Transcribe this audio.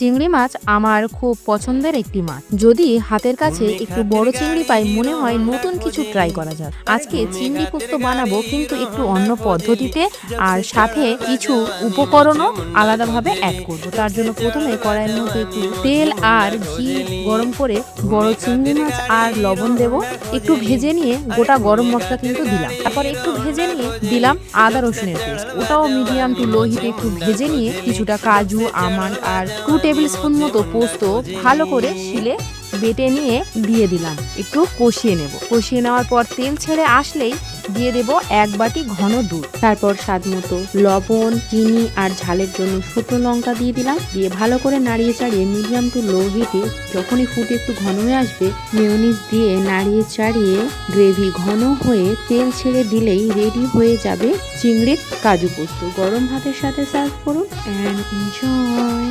চিংড়ি মাছ আমার খুব পছন্দের একটি মাছ। যদি হাতের কাছে একটু বড় চিংড়ি পাই মনে হয় নতুন কিছু ট্রাই করা যাক। আজকে চিংড়ি পোস্ত বানাবো, কিন্তু একটু অন্য পদ্ধতিতে, আর সাথে কিছু উপকরণও আলাদাভাবে অ্যাড করব। তার জন্য প্রথমে কড়াইয়ের মধ্যে একটু তেল আর ঘি গরম করে বড় চিংড়ি মাছ আর লবণ দেব। একটু ভেজে নিয়ে গোটা গরম মশলা কিন্তু দিলাম। তারপর একটু ভেজে নিয়ে দিলাম আদা রসুনের পেস্ট, ওটাও মিডিয়াম টু লো হিটে একটু ভেজে নিয়ে কিছুটা কাজু, আমন্ড আর 2 টেবিল স্পুন মতো পোস্ত ভালো করে শিলে বেটে নিয়ে দিয়ে দিলাম। একটু কষিয়ে নেব। কষিয়ে নেওয়ার পর তেল ছেড়ে আসলেই দিয়ে দেব 1 বাটি ঘন দুধ। তারপর স্বাদ মতো লবণ, চিনি আর ঝালের জন্য শুকনো লঙ্কা দিয়ে দিলাম। দিয়ে ভালো করে নাড়িয়ে চাড়িয়ে মিডিয়াম টু লো হিটে যখনই ফুটে একটু ঘন হয়ে আসবে, মেয়োনিজ দিয়ে নাড়িয়ে চাড়িয়ে গ্রেভি ঘন হয়ে তেল ছেড়ে দিলেই রেডি হয়ে যাবে চিংড়ির কাজু পোস্ত। গরম ভাতের সাথে সার্ভ করুন অ্যান্ড এনজয়।